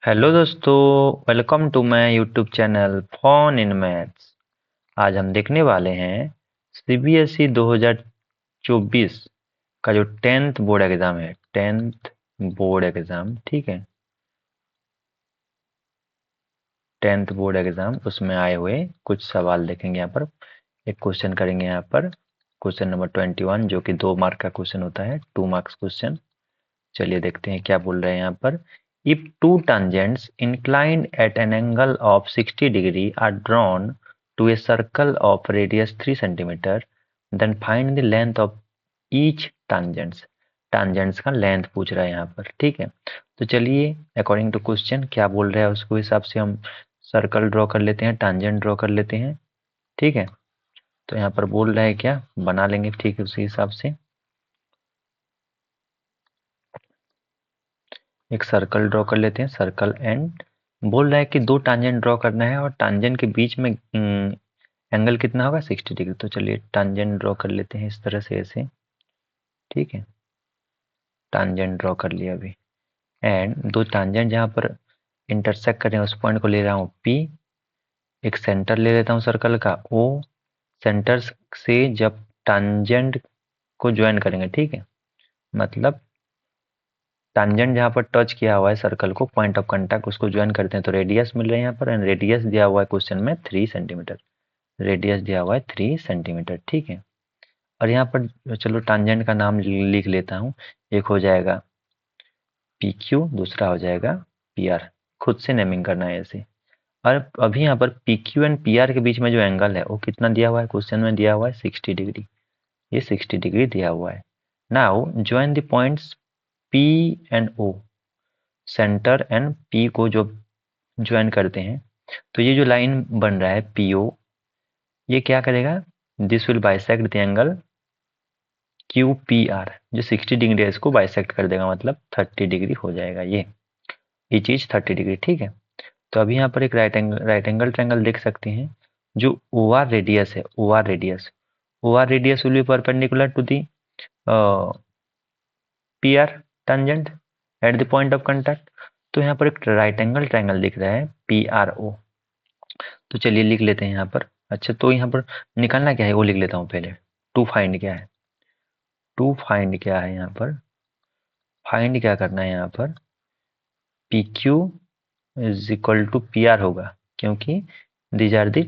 Hello दोस्तों, welcome to my YouTube channel fun in maths. आज हम देखने वाले हैं सीबीएसई 2024 का जो 10th बोर्ड एग्ज़ाम है। 10th बोर्ड एग्ज़ाम, ठीक है, 10th बोर्ड एग्ज़ाम, उसमें आए हुए कुछ सवाल देखेंगे। यहाँ पर एक क्वेश्चन करेंगे। यहाँ पर क्वेश्चन नंबर 21 जो कि 2 मार्क का क्वेश्चन होता है, 2 मार्क्स क्वेश्चन। चलिए देखते हैं क्या बोल रहे हैं यहाँ पर। If two tangents inclined at an angle of 60 degree are drawn to a circle of radius 3 centimeter, then find the length of each tangents. Tangents का लेंथ पूछ रहा है यहाँ पर, ठीक है। तो चलिए अकॉर्डिंग टू क्वेश्चन क्या बोल रहा है उसको हिसाब से हम सर्कल ड्रॉ कर लेते हैं, टांजेंट ड्रॉ कर लेते हैं, ठीक है। तो यहाँ पर बोल रहा है क्या, बना लेंगे ठीक है उसी हिसाब से। एक सर्कल ड्रॉ कर लेते हैं, सर्कल एंड बोल रहा है कि 2 टांजेंट ड्रॉ करना है और टांजेंट के बीच में एंगल कितना होगा, 60 डिग्री। तो चलिए टांजेंट ड्रॉ कर लेते हैं इस तरह से, ऐसे, ठीक है। टांजेंट ड्रॉ कर लिया अभी। एंड 2 टांजेंट जहाँ पर इंटरसेक्ट करें उस पॉइंट को ले रहा हूँ P। एक सेंटर ले लेता हूँ सर्कल का O। सेंटर से जब टांजेंट को ज्वाइन करेंगे, ठीक है, मतलब टांजेंट जहाँ पर टच किया हुआ है सर्कल को, पॉइंट ऑफ कांटेक्ट, उसको ज्वाइन करते हैं तो रेडियस मिल रहा है यहाँ पर। एंड रेडियस दिया हुआ है क्वेश्चन में 3 सेंटीमीटर। रेडियस दिया हुआ है 3 सेंटीमीटर, ठीक है। और यहाँ पर चलो टांजेंट का नाम लिख लेता हूँ। एक हो जाएगा पी क्यू, दूसरा हो जाएगा पी आर। खुद से नेमिंग करना है ऐसे। और अभी यहाँ पर P Q and P R के बीच में जो एंगल है वो कितना दिया हुआ है, क्वेश्चन में दिया हुआ है 60 डिग्री। ये 60 डिग्री दिया हुआ है। Now join the points P and O. Centre and P को जो ज्वाइन करते हैं तो ये जो लाइन बन रहा है पी ओ, ये क्या करेगा, this will bisect the angle Q P R. जो 60 डिग्री है इसको बाइसेक्ट कर देगा, मतलब 30 डिग्री हो जाएगा ये चीज 30 डिग्री, ठीक है। तो अभी यहाँ पर एक राइट एंगल ट्रायंगल देख सकते हैं। जो ओ आर रेडियस है, O R radius will be perpendicular to the P R tangent at the point of contact. तो यहाँ पर एक राइट एंगल ट्रायंगल दिख रहा है पी आर ओ। तो चलिए लिख लेते हैं यहाँ पर। अच्छा, तो यहाँ पर निकालना क्या है वो लिख लेता हूँ पहले। टू फाइंड क्या है, टू फाइंड क्या है यहाँ पर, फाइंड क्या करना है यहाँ पर, P Q is equal to P R होगा, क्योंकि these are the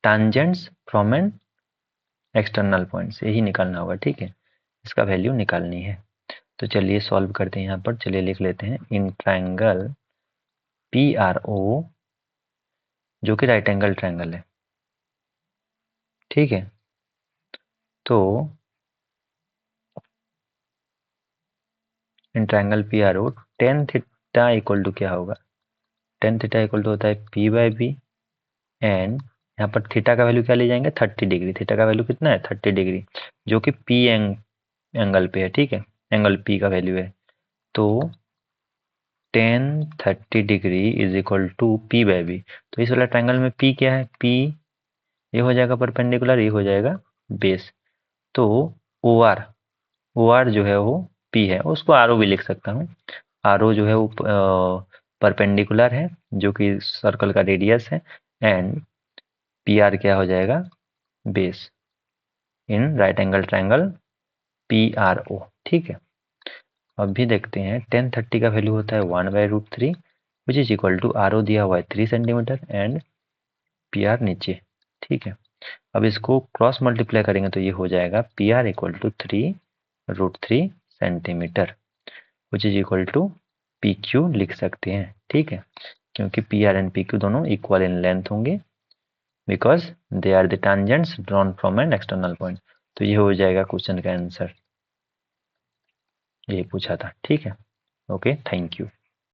tangents from an external points, यही निकालना होगा, ठीक है। इसका वैल्यू निकालनी है। तो चलिए सॉल्व करते हैं यहाँ पर। चलिए लिख लेते हैं in triangle P R O, जो कि राइट एंगल ट्रायंगल है, ठीक है। तो in triangle P R O tan theta equal to क्या होगा, टेन थीटा इक्वल टू होता है पी बाई बी। एंड यहाँ पर थीटा का वैल्यू क्या ले जाएंगे, 30 डिग्री। थीटा का वैल्यू कितना है, 30 डिग्री, जो कि पी एंगल पे है, ठीक है, एंगल पी का वैल्यू है। तो tan 30 degree is equal to P by B. तो इस वाला ट्रायंगल में पी क्या है, पी ये हो जाएगा परपेंडिकुलर, ये हो जाएगा बेस। तो ओ आर, ओ आर जो है वो पी है, उसको आर ओ भी लिख सकता हूँ। आर ओ जो है वो परपेंडिकुलर है, जो कि सर्कल का रेडियस है। एंड पी आर क्या हो जाएगा, base in right angle triangle P R O, ठीक है। अब भी देखते हैं, टेन 30 का वैल्यू होता है 1/√3 which is equal to R O दिया हुआ है 3 सेंटीमीटर एंड पी आर नीचे, ठीक है। अब इसको क्रॉस मल्टीप्लाई करेंगे तो ये हो जाएगा P R equal to 3√3 centimetre which is equal to P Q लिख सकते हैं, ठीक है, क्योंकि P R and P Q दोनों इक्वल इन लेंथ होंगे, because they are the tangents drawn from an external point. तो ये हो जाएगा क्वेश्चन का आंसर, ये पूछा था, ठीक है। Okay, thank you.